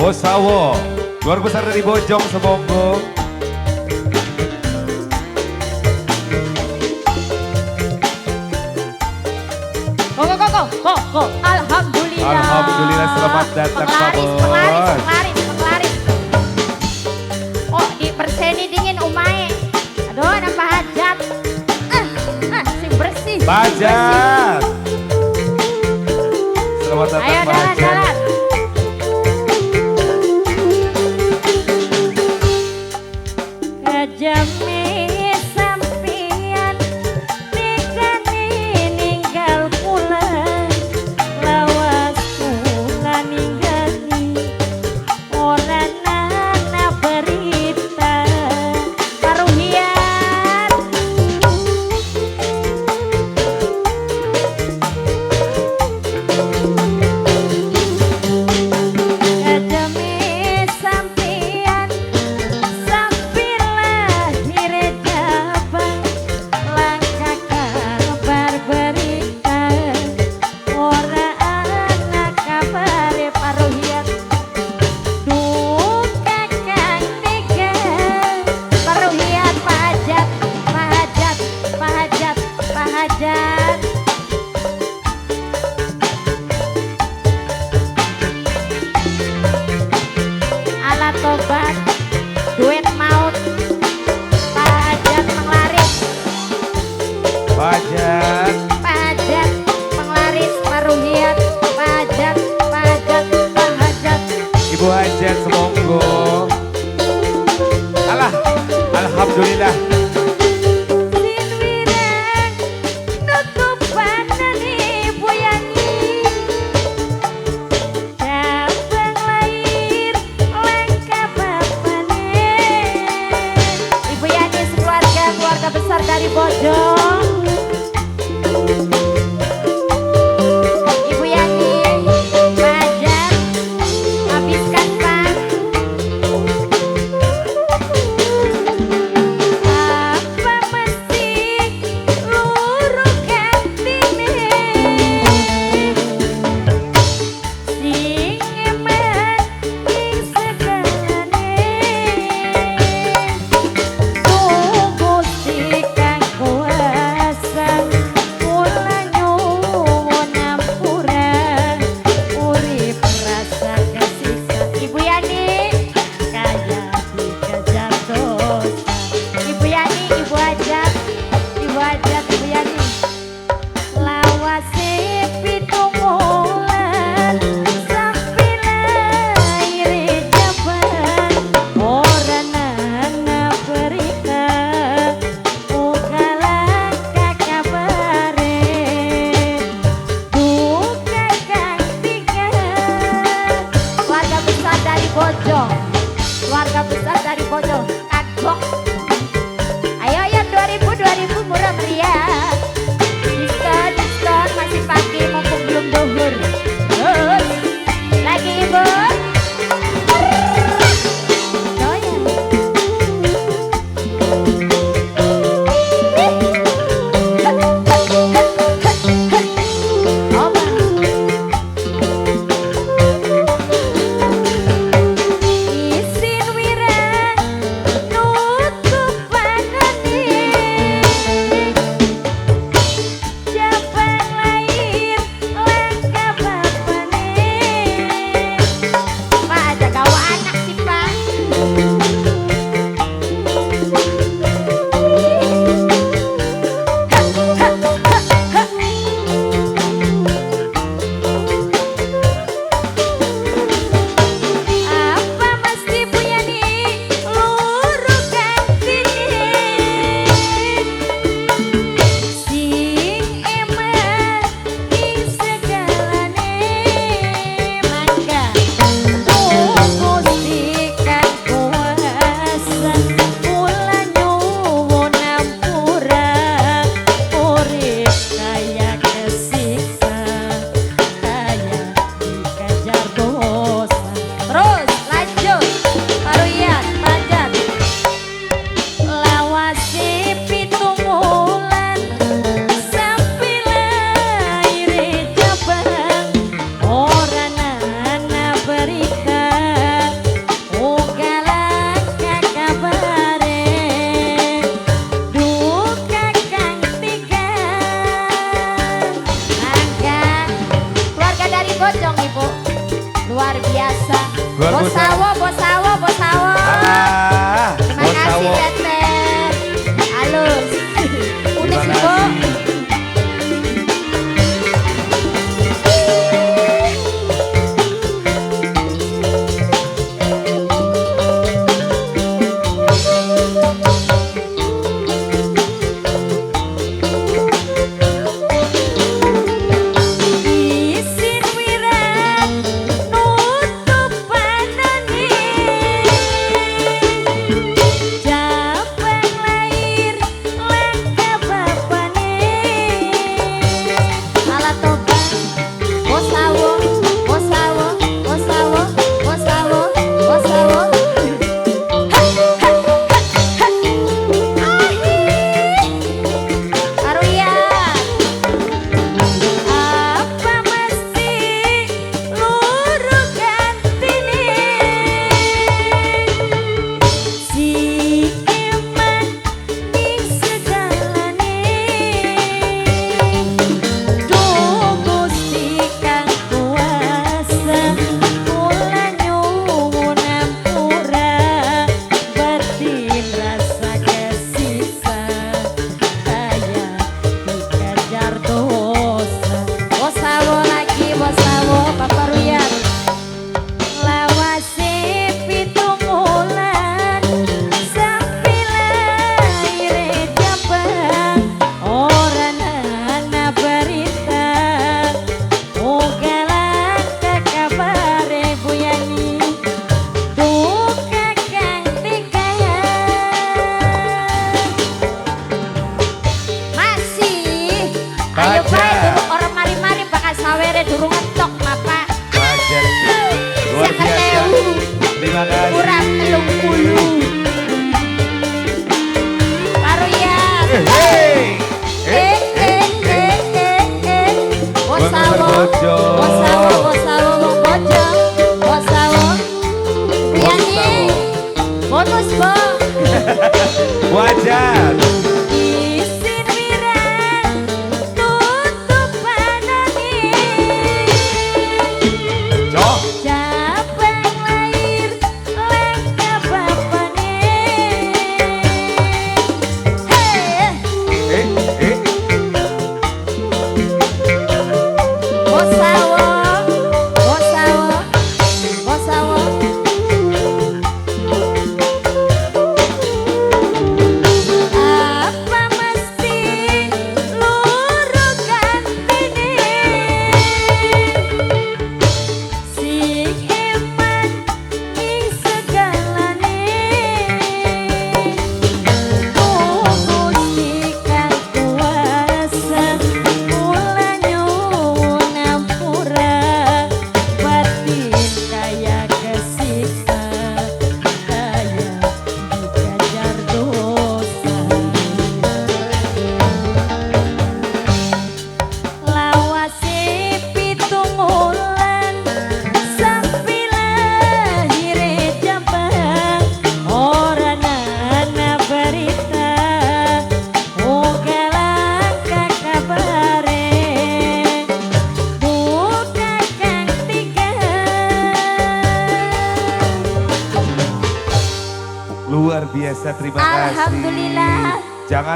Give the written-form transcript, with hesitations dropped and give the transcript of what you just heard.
Bosawo, keluarga besar dari Bojong Semonggo. Kok, alhamdulillah. Alhamdulillah, selamat datang Pak Bos. Penglaris. Oh, di perseni dingin umae. Aduh, nambah hajat. Sing bersih. Bajat. Selamat datang Ayo Bajat. jalan. Kejami sampian nikani ninggal kula lawas kula ninggali ora nana berita karuhian kejami sampian sampilah hirejabang langkah kabar berita ora anak kabar paruhian duka kang tiga paruhian pahajat alat tobat duit maut pahajat penglaris Bajat. pahajat penglaris paruhian pahajat Ibu Hajat Semonggo. Alah, alhamdulillah. Sinwirang nukupanan Ibu Yani cabang lair langkah bapane Ibu Yani keluarga besar dari Bojong. Ibu Yani Bajat habiskan Pak. Apa mesti luruh gantine sing eman ing segalane tunggu si kang kuasa kula nyuwun ampura urip rasa kesiksa Ibu Yani kaya dikejar dosa Ibu Yani Ibu Hajat Ibu Yani lawase pitunggulan sampai lahir jaban ora nana berita ugalan kakabare duka kang tiga keluarga besar dari Bojong kagok ayo 2000 murah meriah diskon masih pagi mumpung belum duhur terus lagi Ibu doyan Oba isin wirang nut luar biasa. Luar biasa. Bosawo. Ah, Terima kasih Bosawo. Teteh. Halus. Unik Terima sih, Bu. kasih. Isin wiran nutup panane, Jabang lair langka bapane. Salah tobang, bosawo. Karuyan. Apa mesti luruh gantine, si iman ing segalane. Duh Gusti kang kuasa, kula nyuwun ampura, batin rasa kesisa, kaya dikejar dosa. Bosawo lagi, bosawo, Bapak Ruyat. Lawase pitung wulan, sampai laire Jabang, ora nana berita, ugalan kakabare Bu Yani, duh kakang masih. Ayo Baca. Pak, durung orang mari-mari bakal sawere durung ngetok Bapak. Wajar. Luar Siapa biasa. tahu? Terima kasih. Kurang 30. Karuyan. Hey. Bosawo. Bojo. Bosawo, Bang Bojo. Bosawo. Yani. Bonus, Bo. Wajar. Isin wiran tutup panane, Cok. Jabang lair langka bapane. Hei, bosawo. Apa mesti luruh gantine, si iman ing segalane. Duh Gusti kang kuasa, kula nyuwun ampura, batin kaya kesiksa, kaya dikejar dosa. Lawase pitung wulan, sampai lahire Jabang, ora nana berita, ugalan kakabare, duh kakang tiga. Luar biasa. Terima kasih. Alhamdulillah. Jangan